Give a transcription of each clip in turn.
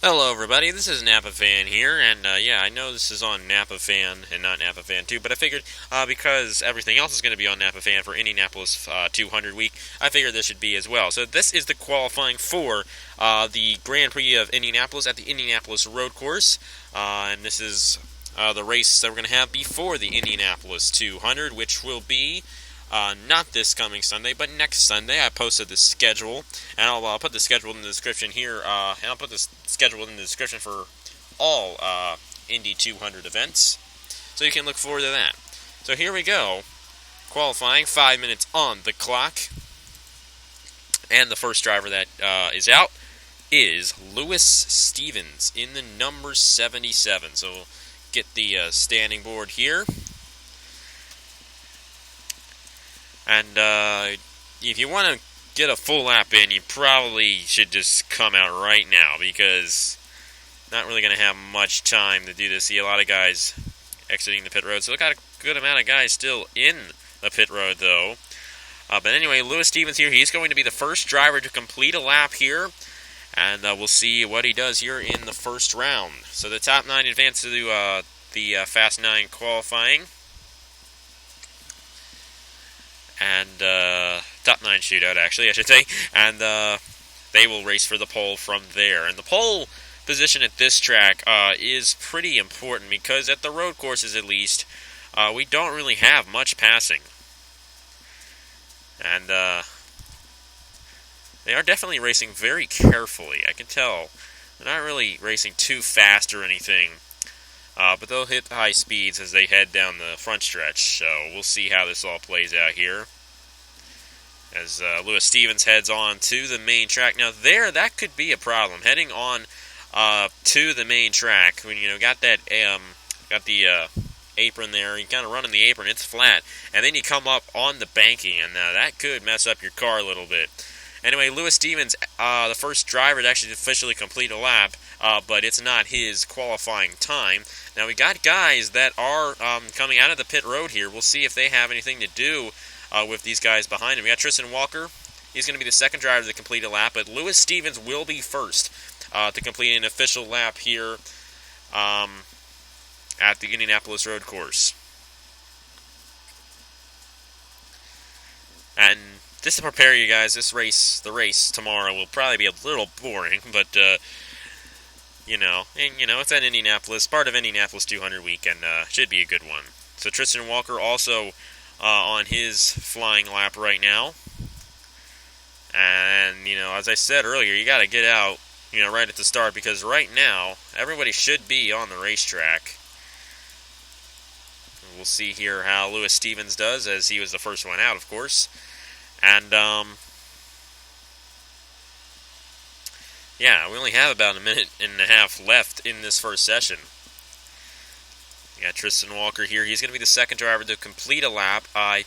Hello, everybody. This is Napa Fan here, and yeah, I know this is on Napa Fan and not Napa Fan 2, but I figured because everything else is going to be on Napa Fan for Indianapolis 200 week, I figured this should be as well. So this is the qualifying for the Grand Prix of Indianapolis at the Indianapolis Road Course, and this is the race that we're going to have before the Indianapolis 200, which will be not this coming Sunday, but next Sunday. I posted the schedule, and I'll put the schedule in the description here, and I'll put the schedule in the description for all Indy 200 events, so you can look forward to that. So here we go. Qualifying, 5 minutes on the clock, and the first driver that is out is Lewis Stevens in the number 77. So we'll get the standing board here. And if you want to get a full lap in, you probably should just come out right now, because not really going to have much time to do this. See a lot of guys exiting the pit road, so we've got a good amount of guys still in the pit road, though. But anyway, Lewis Stevens here, he's going to be the first driver to complete a lap here, and we'll see what he does here in the first round. So the top 9 advance to the Fast 9 qualifying. And top 9 shootout, actually, I should say, and they will race for the pole from there. And the pole position at this track is pretty important, because at the road courses, at least, we don't really have much passing. And they are definitely racing very carefully, I can tell. They're not really racing too fast or anything, but they'll hit high speeds as they head down the front stretch, so we'll see how this all plays out here. As Lewis Stevens heads on to the main track. Now that could be a problem, heading on to the main track. When got that got the apron there, you kind of run on the apron, it's flat, and then you come up on the banking, and that could mess up your car a little bit. Anyway, Lewis Stevens, the first driver to actually officially complete a lap, but it's not his qualifying time. Now we got guys that are coming out of the pit road here. We'll see if they have anything to do with these guys behind him. We got Tristan Walker. He's going to be the second driver to complete a lap, but Lewis Stevens will be first to complete an official lap here at the Indianapolis Road Course. And just to prepare you guys, the race tomorrow will probably be a little boring, but it's at Indianapolis, part of Indianapolis 200 weekend. Should be a good one. So Tristan Walker also on his flying lap right now. And, as I said earlier, you got to get out, right at the start, because right now, everybody should be on the racetrack. We'll see here how Lewis Stevens does, as he was the first one out, of course. And, yeah, we only have about a minute and a half left in this first session. We got Tristan Walker here. He's going to be the second driver to complete a lap. I'm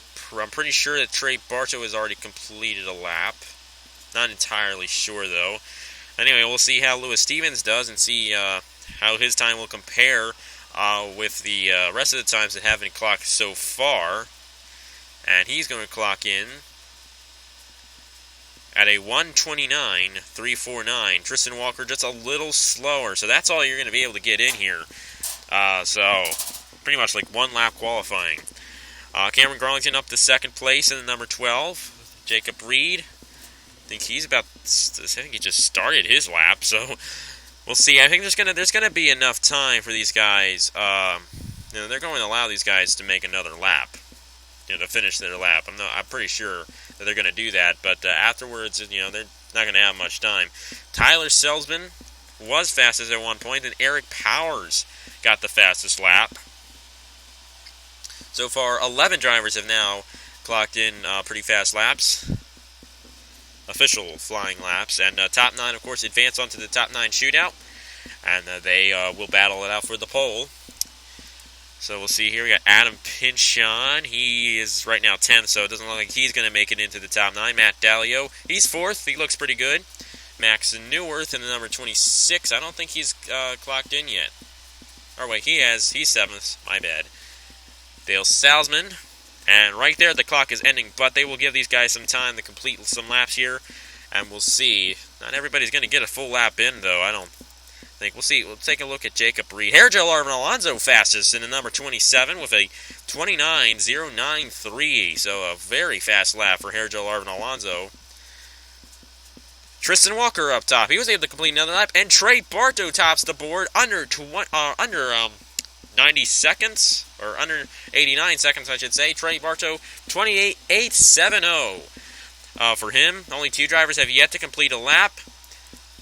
pretty sure that Trey Bartow has already completed a lap. Not entirely sure, though. Anyway, we'll see how Lewis Stevens does and see how his time will compare with the rest of the times that haven't clocked so far. And he's going to clock in at a 1:29.349. Tristan Walker just a little slower, so that's all you're going to be able to get in here. So pretty much like one lap qualifying. Cameron Garlington up to second place in the number 12. Jacob Reed, I think he just started his lap, so we'll see. I think there's gonna be enough time for these guys. They're going to allow these guys to make another lap, to finish their lap. I'm pretty sure that they're going to do that, but afterwards, they're not going to have much time. Tyler Selsman was fastest at one point, and Eric Powers got the fastest lap. So far, 11 drivers have now clocked in pretty fast laps, official flying laps, and top 9, of course, advance onto the top 9 shootout, and they will battle it out for the pole. So we'll see here. We got Adam Pinchon. He is right now 10th, so it doesn't look like he's going to make it into the top 9. Matt Dalio, he's 4th. He looks pretty good. Max Newworth in the number 26. I don't think he's clocked in yet. Or wait, he has. He's 7th. My bad. Dale Salzman. And right there, the clock is ending, but they will give these guys some time to complete some laps here, and we'll see. Not everybody's going to get a full lap in, though. I don't think we'll see. We'll take a look at Jacob Reed. Hairgel Arvin Alonso fastest in the number 27 with a 29.093. So a very fast lap for Hairgel Arvin Alonso. Tristan Walker up top. He was able to complete another lap, and Trey Barto tops the board under 90 seconds, or under 89 seconds, I should say. Trey Barto, 28.870 for him. Only 2 drivers have yet to complete a lap.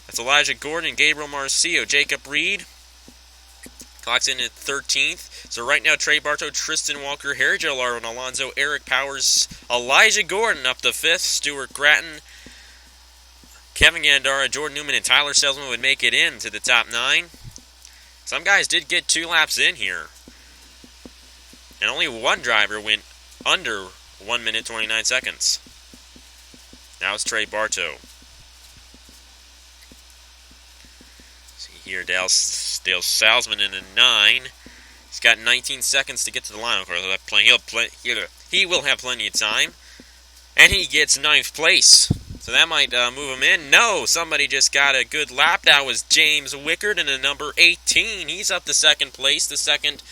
That's Elijah Gordon and Gabriel Marcio. Jacob Reed clocks in at 13th. So right now, Trey Barto, Tristan Walker, Hairgel Arvin Alonso, Eric Powers, Elijah Gordon up to 5th. Stuart Gratton, Kevin Gandara, Jordan Newman, and Tyler Selzman would make it into the top 9. Some guys did get 2 laps in here. And only 1 driver went under 1 minute 29 seconds. Now it's Trey Barto. Here, Dale Salzman in a 9. He's got 19 seconds to get to the line. Of course, he will have plenty of time. And he gets 9th place. So that might move him in. No, somebody just got a good lap. That was James Wickard in a number 18. He's up to 2nd place. The second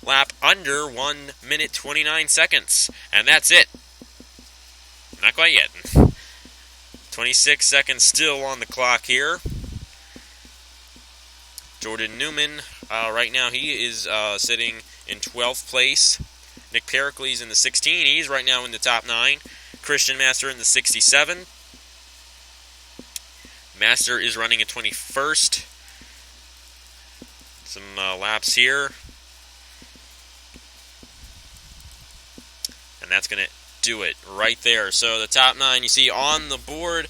lap under 1 minute 29 seconds. And that's it. Not quite yet. 26 seconds still on the clock here. Jordan Newman, right now he is sitting in 12th place. Nick Pericles in the 16. He's right now in the top 9. Christian Master in the 67. Master is running at 21st. Some laps here. And that's going to do it right there. So the top 9 you see on the board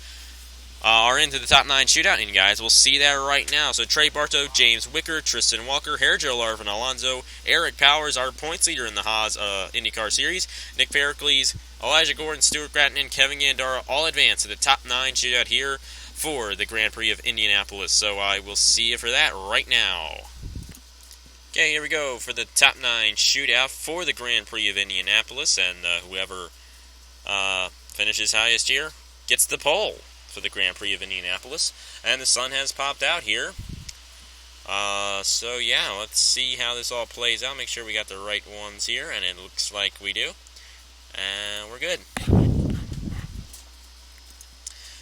are into the top 9 shootout, and guys, we'll see that right now. So Trey Barto, James Wicker, Tristan Walker, Hairgel Arvin Alonso, Eric Powers, our points leader in the Haas IndyCar Series, Nick Pericles, Elijah Gordon, Stuart Gratton, and Kevin Gandara all advance to the top 9 shootout here for the Grand Prix of Indianapolis. So I will see you for that right now. Okay, here we go for the top 9 shootout for the Grand Prix of Indianapolis, and whoever finishes highest here gets the pole for the Grand Prix of Indianapolis. And the sun has popped out here. So yeah, let's see how this all plays out. Make sure we got the right ones here, and it looks like we do. And we're good.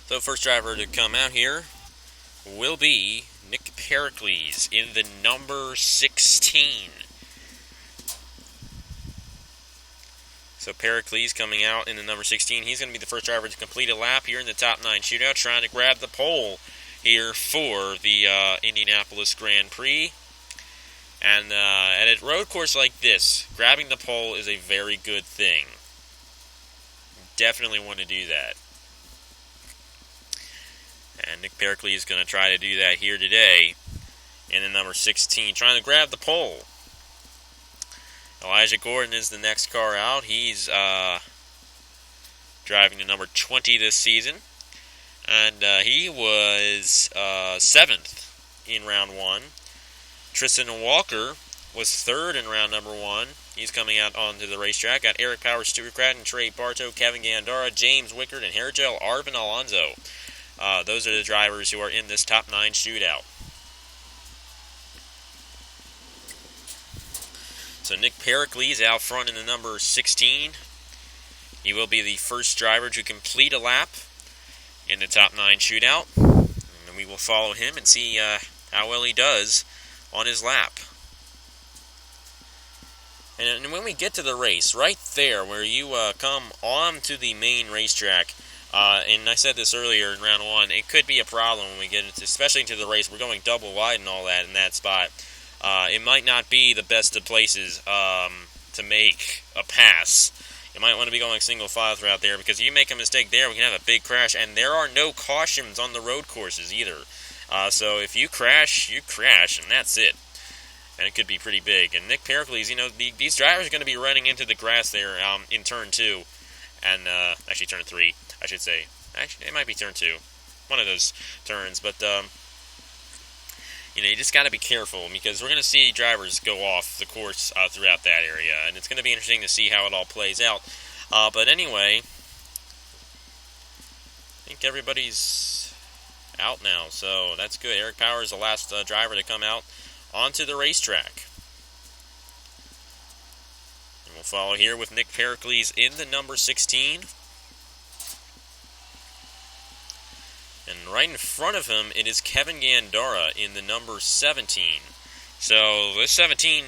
So first driver to come out here will be Nick Pericles in the number 16. So Pericles coming out in the number 16. He's going to be the first driver to complete a lap here in the top 9 shootout, trying to grab the pole here for the Indianapolis Grand Prix. And at a road course like this, grabbing the pole is a very good thing. Definitely want to do that. And Nick Pericles is going to try to do that here today in the number 16, trying to grab the pole. Elijah Gordon is the next car out. He's driving the number 20 this season. And he was 7th in round 1. Tristan Walker was 3rd in round number 1. He's coming out onto the racetrack. Got Eric Powers, Stuart Gratton, Trey Barto, Kevin Gandara, James Wickard, and Hairgel Arvin Alonso. Those are the drivers who are in this top 9 shootout. So Nick Pericles out front in the number 16. He will be the first driver to complete a lap in the top 9 shootout. And we will follow him and see how well he does on his lap. And when we get to the race, right there where you come on to the main racetrack, and I said this earlier in round 1, it could be a problem when we get into, especially into the race. We're going double wide and all that in that spot. It might not be the best of places to make a pass. You might want to be going single file throughout there, because if you make a mistake there, we can have a big crash, and there are no cautions on the road courses either. So if you crash, and that's it. And it could be pretty big. And Nick Pericles, these drivers are going to be running into the grass there in turn 2, and actually turn 3, I should say. Actually, it might be turn 2, one of those turns, but you just got to be careful, because we're going to see drivers go off the course throughout that area, and it's going to be interesting to see how it all plays out. But anyway, I think everybody's out now, so that's good. Eric Powers, the last driver to come out onto the racetrack. And we'll follow here with Nick Pericles in the number 16. And right in front of him, it is Kevin Gandara in the number 17. So this 17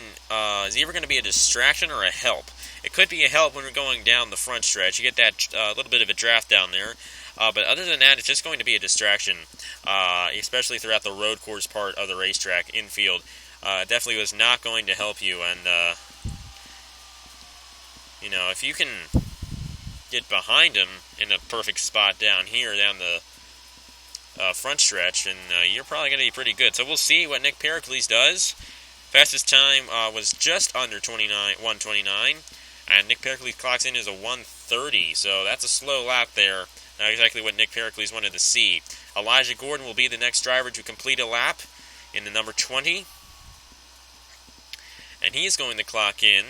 is either going to be a distraction or a help. It could be a help when we're going down the front stretch. You get that little bit of a draft down there. But other than that, it's just going to be a distraction, especially throughout the road course part of the racetrack, infield. Definitely was not going to help you. And, if you can get behind him in a perfect spot down here, down the front stretch, and you're probably going to be pretty good. So we'll see what Nick Pericles does. Fastest time was just under 1:29, and Nick Pericles clocks in as a 1:30, so that's a slow lap there. Not exactly what Nick Pericles wanted to see. Elijah Gordon will be the next driver to complete a lap in the number 20, and he's going to clock in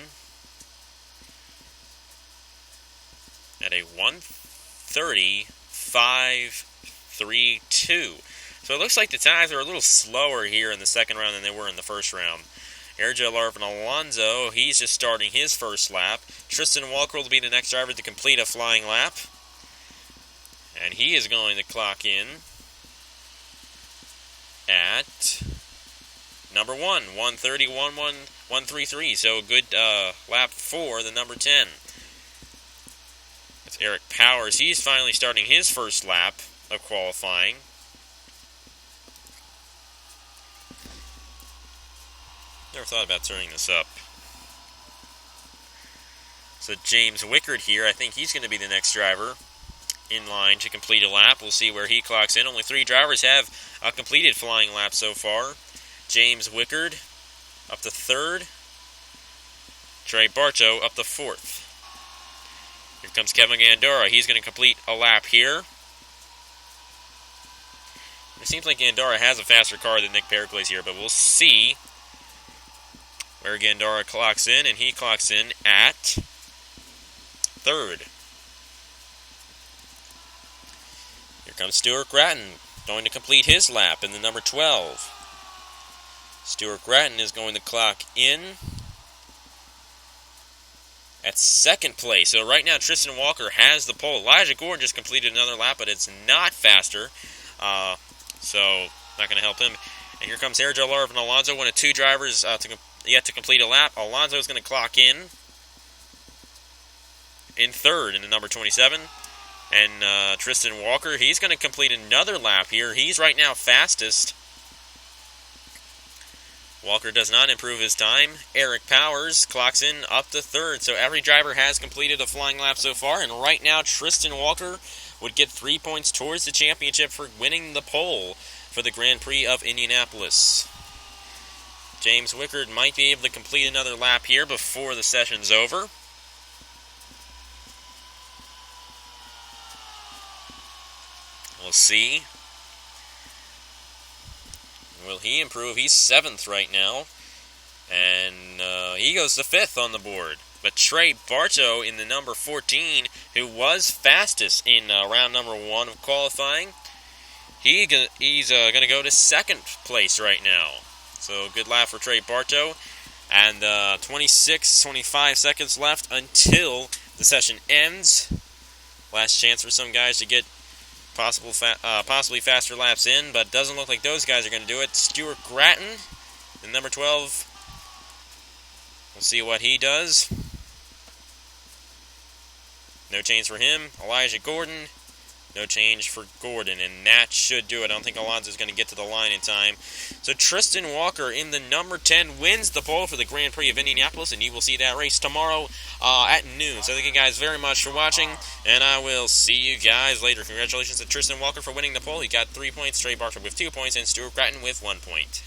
at a 1:30.532. So it looks like the times are a little slower here in the second round than they were in the first round. Ergel Arvin Alonso, he's just starting his first lap. Tristan Walker will be the next driver to complete a flying lap. And he is going to clock in at number 1:31.133. So a good lap for the number 10. That's Eric Powers. He's finally starting his first lap of qualifying. Never thought about turning this up. So James Wickard here, I think he's going to be the next driver in line to complete a lap. We'll see where he clocks in. Only 3 drivers have completed flying laps so far. James Wickard up to 3rd. Trey Bartow up to 4th. Here comes Kevin Gandara. He's going to complete a lap here. It seems like Gandara has a faster car than Nick Pericles here, but we'll see where Gandara clocks in, and he clocks in at 3rd. Here comes Stuart Gratton, going to complete his lap in the number 12. Stuart Gratton is going to clock in at 2nd place. So right now, Tristan Walker has the pole. Elijah Gordon just completed another lap, but it's not faster. So not going to help him. And here comes Ergel Arvin Alonso, one of 2 drivers yet to complete a lap. Alonso is going to clock in 3rd in the number 27. And Tristan Walker, he's going to complete another lap here. He's right now fastest. Walker does not improve his time. Eric Powers clocks in up to 3rd. So every driver has completed a flying lap so far. And right now, Tristan Walker would get 3 points towards the championship for winning the pole for the Grand Prix of Indianapolis. James Wickard might be able to complete another lap here before the session's over. We'll see. Will he improve? He's 7th right now. And he goes to 5th on the board. But Trey Bartow in the number 14, who was fastest in round number 1 of qualifying, he's going to go to 2nd place right now. So good lap for Trey Bartow. And 25 seconds left until the session ends. Last chance for some guys to get possibly faster laps in, but doesn't look like those guys are going to do it. Stuart Gratton, the number 12. We'll see what he does. No change for him. Elijah Gordon, no change for Gordon, and that should do it. I don't think Alonso's going to get to the line in time. So Tristan Walker in the number 10 wins the pole for the Grand Prix of Indianapolis, and you will see that race tomorrow at noon. So thank you guys very much for watching, and I will see you guys later. Congratulations to Tristan Walker for winning the pole. He got 3 points, Trey Barker with 2 points, and Stuart Gratton with 1 point.